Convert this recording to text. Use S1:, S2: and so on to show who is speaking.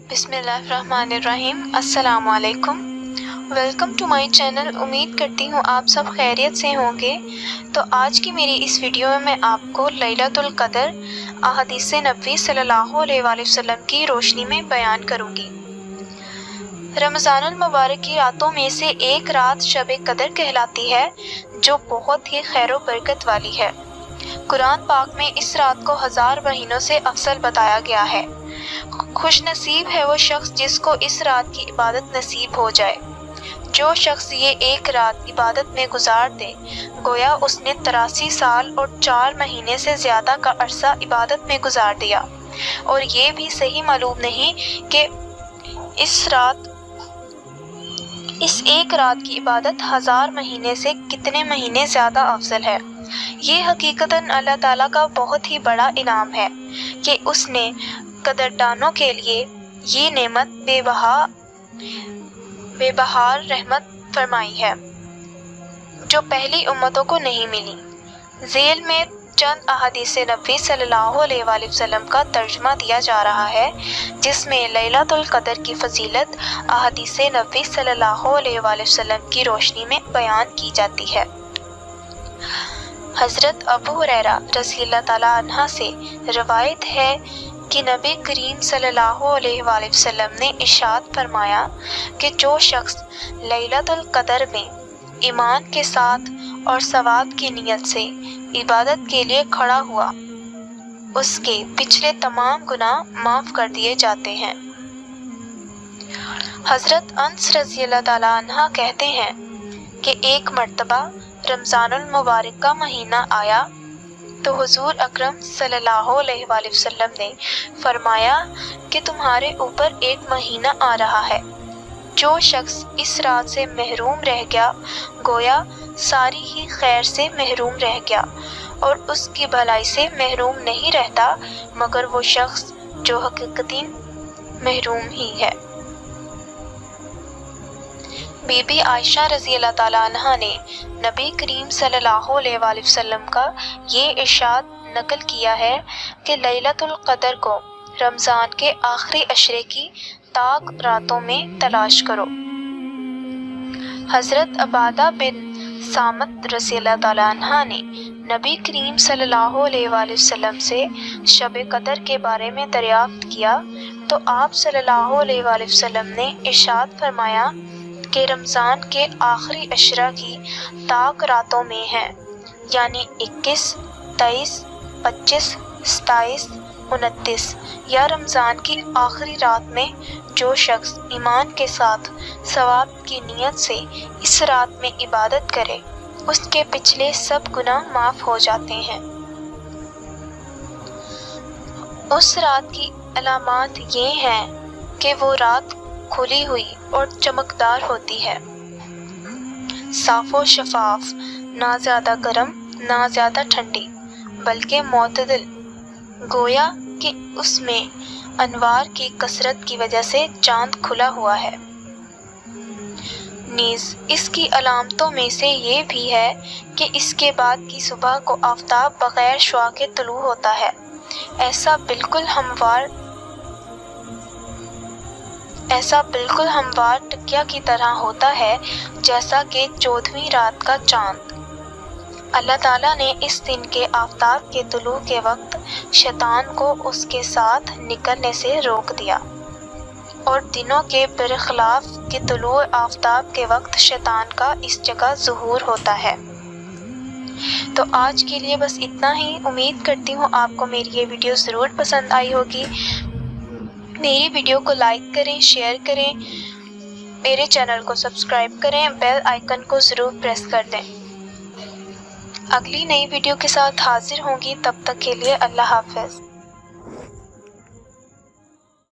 S1: बिस्मिल्लाहिर्रहमानिर्रहीम। अस्सलाम वालेकुम। Welcome to my channel. उम्मीद करती हूँ आप सब खैरियत से होंगे। तो आज की मेरी इस वीडियो में मैं आपको लैलतुल क़द्र अहादीस नबी सल्लल्लाहु अलैहि वसल्लम की रोशनी में बयान करूँगी। रमज़ानुल मुबारक की रातों में से एक रात शब क़द्र कहलाती है, जो बहुत ही खैर बरकत वाली है। कुरान पाक में इस रात को 1000 महीनों से अफजल बताया गया है। खुश नसीब है वो शख्स जिसको इस रात की इबादत नसीब हो जाए। जो शख्स ये एक रात इबादत में गुजार दे, गोया उसने 83 साल और 4 महीने से ज़्यादा का अरसा इबादत में गुजार दिया। और ये भी सही मालूम नहीं कि इस एक रात की इबादत 1000 महीने से कितने महीने ज़्यादा अफजल है। ये हकीकतन अल्लाह ताला का बहुत ही बड़ा इनाम है कि उसने कदरदानों के लिए ये नेमत बेबहार रहमत फरमाई है, जो पहली उम्मतों को नहीं मिली। झेल में चंद अहादीस नबी सल्लल्लाहु अलैहि वसल्लम का तर्जुमा दिया जा रहा है, जिसमें लैलतुल क़द्र की फजीलत अहादीस नबी सल्लल्लाहु अलैहि वसल्लम की रोशनी में बयान की जाती है। हज़रत अबू हुरैरा रज़ियल्लाहु तआला अन्हा से रवायत है कि नबी करीम सल्लल्लाहु अलैहि वसल्लम ने इरशाद फरमाया कि जो शख्स लैलतुल क़द्र में ईमान के साथ और सवाब की नियत से इबादत के लिए खड़ा हुआ, उसके पिछले तमाम गुनाह माफ़ कर दिए जाते हैं। हज़रत अनस रज़ियल्लाहु तआला अन्हा कहते हैं कि एक मर्तबा रमज़ानुल मुबारक का महीना आया तो हुज़ूर अकरम सल्लल्लाहु अलैहि वसल्लम ने फरमाया कि तुम्हारे ऊपर एक महीना आ रहा है। जो शख्स इस रात से महरूम रह गया, गोया सारी ही खैर से महरूम रह गया, और उसकी भलाई से महरूम नहीं रहता मगर वो शख्स जो हकीकतन महरूम ही है। बीबी आयशा रज़ियल्लाहु तआला अन्हा ने नबी करीम सल्लल्लाहु अलैहि वसल्लम का ये इरशाद नकल किया है कि लैलतुल क़द्र को रमज़ान के आखिरी अशरे की ताक रातों में तलाश करो। हज़रत अबादा बिन सामत रज़ियल्लाहु तआला अन्हा ने नबी करीम सल्लल्लाहु अलैहि वसल्लम से शब क़द्र के बारे में दरियाफ्त किया तो आप सल्लल्लाहु अलैहि वसल्लम ने इरशाद फरमाया कि रमज़ान के आखिरी अशरा की ताक रातों में है, यानी 21, 23, 25, 27, 29 या रमज़ान की आखिरी रात में जो शख्स ईमान के साथ सवाब की नियत से इस रात में इबादत करे, उसके पिछले सब गुनाह माफ़ हो जाते हैं। उस रात की अलामात ये हैं कि वो रात खुली हुई और चमकदार होती है, साफ़ो शफाफ, ना ज़्यादा गर्म ना ज़्यादा ठंडी, बल्कि मोतदल, गोया कि उसमें अनवार की कसरत की वजह से चाँद खुला हुआ है। नीज़ इसकी अलामतों में से ये भी है कि इसके बाद की सुबह को आफ़ताब बग़ैर शुआ के तुलू होता है। ऐसा बिल्कुल हमवार टिकिया की तरह होता है जैसा कि 14वीं रात का चाँद। अल्लाह ताला ने इस दिन के आफ़ताब के तुलू के वक्त शैतान को उसके साथ निकलने से रोक दिया, और दिनों के बरखिलाफ के तुलू आफ़ताब के वक्त शैतान का इस जगह ज़ुहूर होता है। तो आज के लिए बस इतना ही। उम्मीद करती हूँ आपको मेरी ये वीडियो ज़रूर पसंद आई होगी। मेरी वीडियो को लाइक करें, शेयर करें, मेरे चैनल को सब्सक्राइब करें, बेल आइकन को ज़रूर प्रेस कर दें। अगली नई वीडियो के साथ हाजिर होंगी, तब तक के लिए अल्लाह हाफ़िज़।